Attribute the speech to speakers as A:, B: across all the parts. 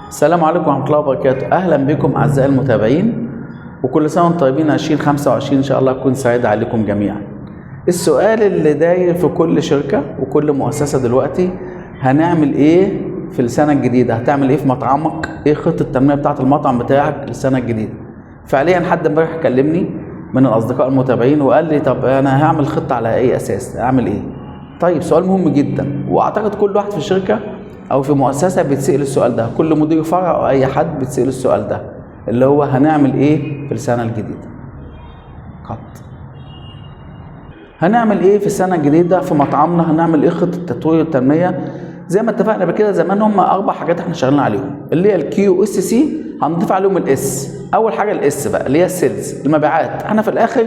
A: السلام عليكم ورحمة الله وبركاته. أهلا بكم أعزائي المتابعين، وكل سنة وانتم طيبين. 2025 إن شاء الله تكون سعيدة عليكم جميعا. السؤال اللي داير في كل شركة وكل مؤسسة دلوقتي، هنعمل إيه في السنة الجديدة؟ هتعمل إيه في مطعمك؟ إيه خطة التنمية بتاعة المطعم بتاعك للسنة الجديدة؟ فعليا حد امبارح كلمني من الأصدقاء المتابعين وقال لي طب أنا هعمل خطة على أي أساس؟ أعمل إيه؟ طيب سؤال مهم جدا، وأعتقد كل واحد في الشركة او في مؤسسه بيتسال السؤال ده، كل مدير فرع او اي حد بيتسال السؤال ده، اللي هو هنعمل ايه في السنه الجديده. هنعمل ايه في السنه الجديده في مطعمنا؟ هنعمل ايه خطه تطوير التنميه؟ زي ما اتفقنا بكده زمان، هم 4 حاجات احنا شغالين عليهم، اللي هي الكيو اس سي، هنضيف عليهم الاس. اول حاجه الاس بقى اللي هي السيلز، المبيعات. احنا في الاخر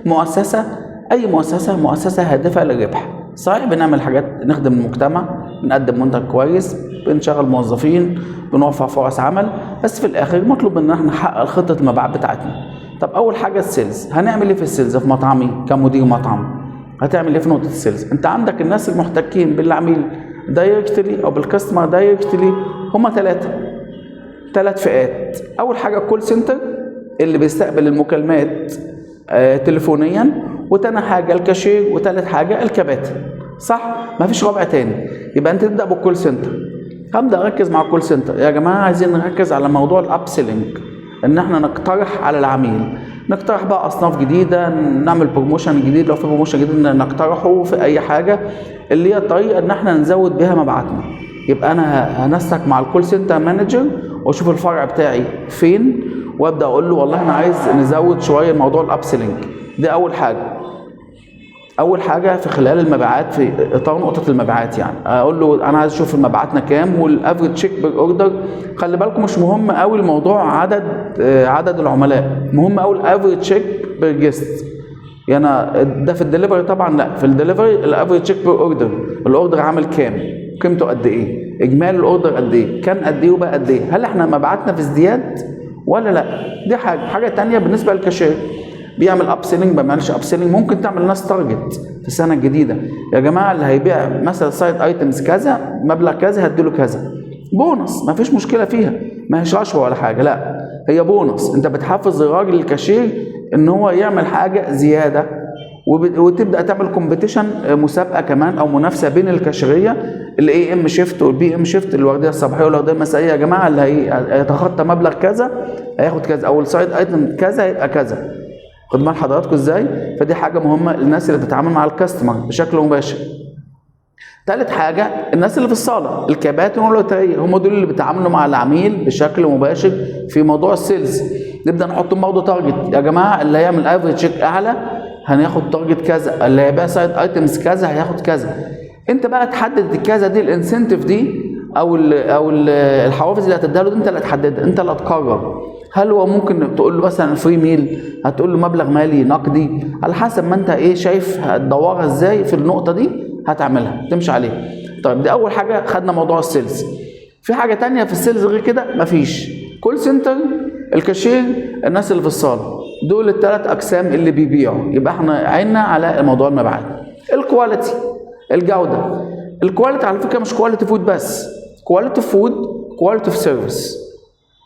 A: مؤسسه، اي مؤسسه هادفه للربح. صحيح بنعمل حاجات نخدم المجتمع، بنقدم منتج كويس، بنشغل موظفين، بنوفر فرص عمل، بس في الاخر مطلوب ان احنا نحقق خطه المبيعات بتاعتنا. طب اول حاجه السيلز، هنعمل ايه في السيلز في مطعمي كمدير مطعم؟ هتعمل ايه في نقطه السيلز؟ انت عندك الناس المحتكين بالعميل دايركتلي او بالكاستمر دايركتلي، هم 3 فئات. اول حاجه الكول سنتر اللي بيستقبل المكالمات تليفونيا، وتاني حاجه الكاشير، وتالت حاجه الكباتن. صح؟ مفيش رابع تاني. يبقى انت تبدا بالكول سنتر. هبدا اركز مع الكول سنتر. يا جماعه عايزين نركز على موضوع الاب سيلينج، ان احنا نقترح على العميل، نقترح بقى اصناف جديده، نعمل بروموشن جديد، لو في بروموشن جديد نقترحه في اي حاجه، اللي هي الطريقه ان احنا نزود بيها مبيعاتنا. يبقى انا هنسق مع الكول سنتر مانجر واشوف الفرع بتاعي فين، وابدا اقول له والله انا عايز نزود شويه موضوع الاب سيلينج. دي اول حاجه في خلال المبيعات، في اطار نقطه المبيعات. يعني اقول له انا عايز اشوف مبيعاتنا كام، والافريج تشيك بير اوردر. خلي بالكم مش مهم قوي الموضوع عدد العملاء، مهم قوي الافريج تشيك بير جيست. يعني ده في الدليفري طبعا، لا في الدليفري الافريج تشيك بير اوردر، الاوردر عامل كام، قيمته قد ايه، اجمالي الاوردر قد ايه، كان قد ايه وبقى قد ايه، هل احنا مبيعاتنا في ازدياد ولا لا. دي حاجه ثانيه. بالنسبه للكاشير بيعمل اب سيلينج، ما بيعملش اب سيلينج، ممكن تعمل ناس تارجت في السنه الجديده. يا جماعه اللي هيبيع مثلا سايد ايتمز كذا، مبلغ كذا، هديله كذا بونص، ما فيش مشكله فيها، ما هيش رشوه ولا حاجه، لا هي بونص. انت بتحفز الراجل الكاشير ان هو يعمل حاجه زياده، وتبدا تعمل كومبيتيشن، مسابقه كمان او منافسه بين الكاشيريه، الاي ام شيفت والبي ام شيفت، الورديه الصباحيه والورديه المسائيه. يا جماعه اللي هيتخطى مبلغ كذا هياخد كذا، او السايد ايتم كذا هيبقى كذا. خد بال حضراتكم ازاي؟ فدي حاجه مهمه للناس اللي بتتعامل مع الكاستمر بشكل مباشر. ثالث حاجه الناس اللي في الصاله، الكباتن والوتريه، هم دول اللي بيتعاملوا مع العميل بشكل مباشر في موضوع السيلز. نبدا نحط برضه تارجت. يا جماعه اللي هيعمل افريج تشيك اعلى هناخد تارجت كذا، اللي هيبيع سايد ايتمز كذا هياخد كذا. انت بقى تحدد الكذا دي، الانسنتيف دي او الحوافز اللي هتديها له دي انت اللي هتحددها، انت اللي هتقرر. هل هو ممكن تقول له مثلا فري ميل، هتقول له مبلغ مالي نقدي، على حسب ما انت ايه شايف هتدورها ازاي في النقطه دي هتعملها تمشي عليها. طيب دي اول حاجه، خدنا موضوع السيلز. في حاجه تانية في السيلز غير كده؟ مفيش. كول سنتر، الكاشير، الناس اللي في الصاله، دول ال3 اقسام اللي بيبيعوا. يبقى احنا عيننا على موضوع المبيعات. الكواليتي، الجوده. الكواليتي على فكره مش كواليتي فود بس، كواليتي فود، كواليتي في سيرفيس.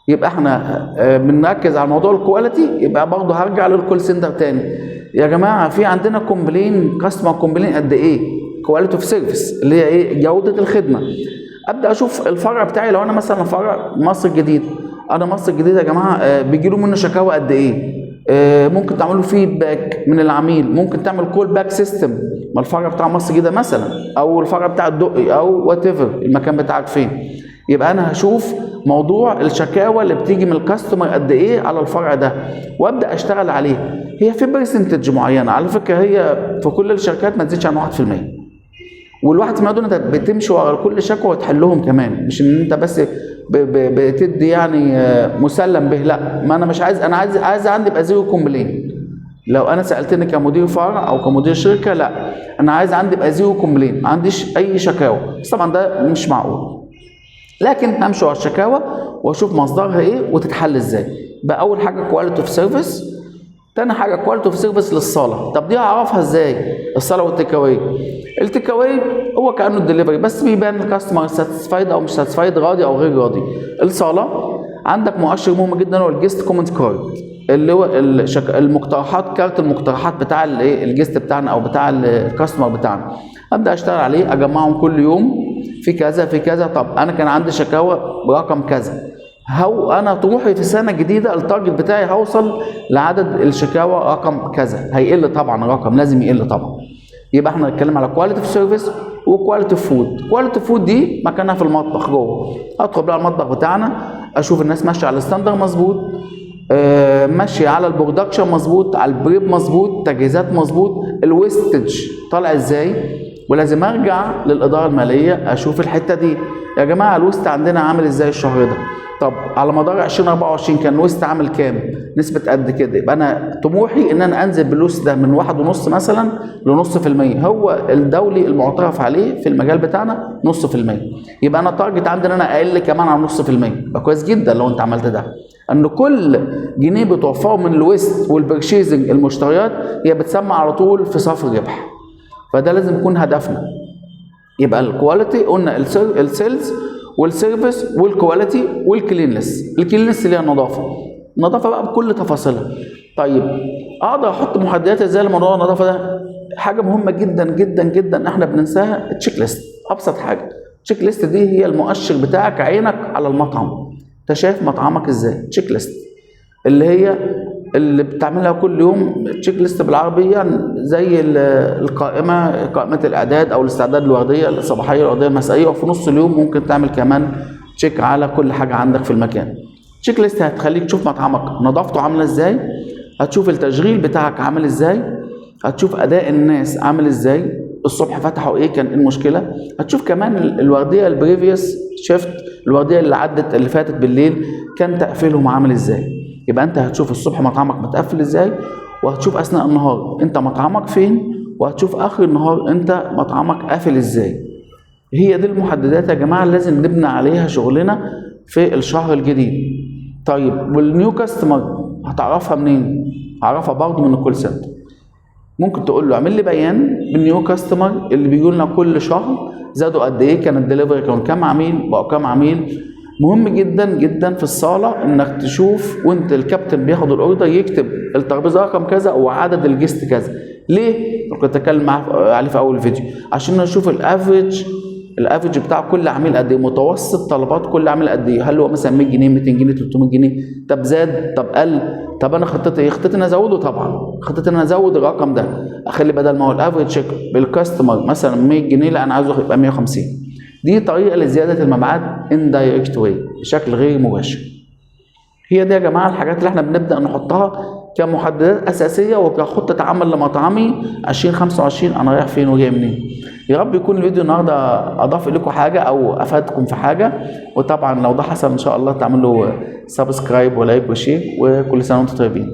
A: يبقى احنا بنركز على موضوع الكواليتي. يبقى برضه هرجع للكول سنتر تاني. يا جماعه في عندنا كومبلين، كاستمر كومبلين قد ايه؟ كواليتي في سيرفيس اللي هي ايه؟ جوده الخدمه. ابدا اشوف الفرع بتاعي، لو انا مثلا فرع مصر الجديده، انا مصر الجديده يا جماعه بيجي له منه شكاوى قد ايه؟ ممكن تعملوا فيدباك من العميل، ممكن تعمل كول باك سيستم ما الفرع بتاع مصر الجديده مثلا، او الفرع بتاع الدقي، او وات ايفر المكان بتاعك فين. يبقى انا هشوف موضوع الشكاوى اللي بتيجي من الكاستمر قد ايه على الفرع ده، وابدا اشتغل عليه. هي في برسنتج معينه على فكره، هي في كل الشركات ما تزيدش عن 1%. وال1% دول انت بتمشي ورا كل شكوى وتحلهم كمان، مش ان انت بس بتدي يعني مسلم به، لا. ما انا مش عايز، انا عايز عندي يبقى زيرو كومبلين. لو انا سالتني كمدير فرع او كمدير شركه، لا انا عايز عندي يبقى زيرو كومبلين، ما عنديش اي شكاوى. بس طبعا ده مش معقول، لكن همشي على الشكاوى واشوف مصدرها ايه وتتحل ازاي. بقى اول حاجه كواليتي اوف سيرفيس، تاني حاجه كواليتي اوف سيرفيس للصاله. طب دي هعرفها ازاي؟ الصاله والتيك اواي. التيك اواي هو كانه الدليفري، بس بيبان الكاستمر ساتسفايد او مش ساتسفايد، راضي او غير راضي. الصاله عندك مؤشر مهم جدا هو الجيست كومنت كارد، اللي هو المقترحات، كارت المقترحات بتاع الجيست بتاعنا او بتاع الكاستمر بتاعنا. ابدا اشتغل عليه، اجمعهم كل يوم في كذا في كذا. طب انا كان عندي شكاوى برقم كذا، هو انا طموحي في السنه الجديده التارجت بتاعي هوصل لعدد الشكاوى رقم كذا، هيقل طبعا الرقم، لازم يقل طبعا. يبقى احنا نتكلم على كواليتي في سيرفيس وكواليتي في فود. كواليتي فود دي مكانها في المطبخ جوه، ادخل بقى المطبخ بتاعنا اشوف الناس ماشيه على الستاندر مظبوط، ماشي على البرودكشن مظبوط، على البريب مظبوط، تجهيزات مظبوط، الويستج طالع ازاي. ولازم ارجع للاداره الماليه اشوف الحته دي، يا جماعه الويست عندنا عامل ازاي الشهر ده. طب على مدار 2024 كان الويست عامل كام؟ نسبه قد كده. يبقى انا طموحي ان انا انزل بالويست ده من 1.5 مثلا لنص في المية، هو الدولي المعترف عليه في المجال بتاعنا نص في المية. يبقى انا التارجت عندي ان انا اقل كمان عن نص في المية، يبقى كويس جدا لو انت عملت ده. ان كل جنيه بتوفره من الويست والبرشيزنج المشتريات هي بتسمى على طول في صافي الربح، فده لازم يكون هدفنا. يبقى الكواليتي قلنا السيلز والسيرفيس والكواليتي والكلينلس. الكلينلس اللي هي النظافه بقى بكل تفاصيلها. طيب اقدر احط محددات ازاي لموضوع النظافه ده؟ حاجه مهمه جدا جدا جدا احنا بننساها، التشيك ليست. ابسط حاجه التشيك ليست دي هي المؤشر بتاعك، عينك على المطعم، انت شايف مطعمك ازاي. تشيك ليست اللي هي اللي بتعملها كل يوم، تشيك ليست بالعربيه زي قائمه الاعداد او الاستعداد الورديه الصباحيه الورديه المسائيه، وفي نص اليوم ممكن تعمل كمان تشيك على كل حاجه عندك في المكان. تشيك ليست هتخليك تشوف مطعمك نظافته عامله ازاي، هتشوف التشغيل بتاعك عامل ازاي، هتشوف اداء الناس عامل ازاي، الصبح فتحوا ايه، كان المشكله. هتشوف كمان الورديه البريفيوس شيفت، الورديه اللي عدت اللي فاتت بالليل كان تقفيلهم عامل ازاي. يبقى انت هتشوف الصبح مطعمك متقفل ازاي، وهتشوف اثناء النهار انت مطعمك فين، وهتشوف اخر النهار انت مطعمك قافل ازاي. هي دي المحددات يا جماعه اللي لازم نبني عليها شغلنا في الشهر الجديد. طيب والنيو كاستمر هتعرفها منين؟ هعرفها برضه من الكول سنتر. ممكن تقول له اعمل لي بيان بالنيو كاستمر اللي بيجوا لنا كل شهر زادوا قد ايه، كان الدليفري كان كام عميل، بقوا كام عميل. مهم جدا جدا في الصاله انك تشوف وانت الكابتن بياخد الاوردر يكتب الترابيزه رقم كذا وعدد الجست كذا. ليه؟ كنت اتكلم عليه في اول فيديو، عشان نشوف الافريج بتاع كل عميل قد ايه، متوسط طلبات كل عميل قد ايه، هل هو مثلا 100 جنيه 200 جنيه 300 جنيه، طب زاد طب قل. طب انا خطتي ايه؟ خطتي ان ازوده، طبعا خطتي ان انا ازود الرقم ده، اخلي بدل ما هو الافريج بالكاستمر مثلا 100 جنيه لا انا عايزه يبقى 150. دي طريقه لزياده المبيعات indirect way بشكل غير مباشر. هي دي يا جماعه الحاجات اللي احنا بنبدا نحطها كمحددات اساسيه وكخطه عمل لمطعمي 2025 انا رايح فين وجاي منين. يا رب يكون الفيديو النهارده اضاف لكم حاجه او افادكم في حاجه، وطبعا لو ده حصل ان شاء الله تعملوا سبسكرايب ولايك وشير، وكل سنه وانتم طيبين.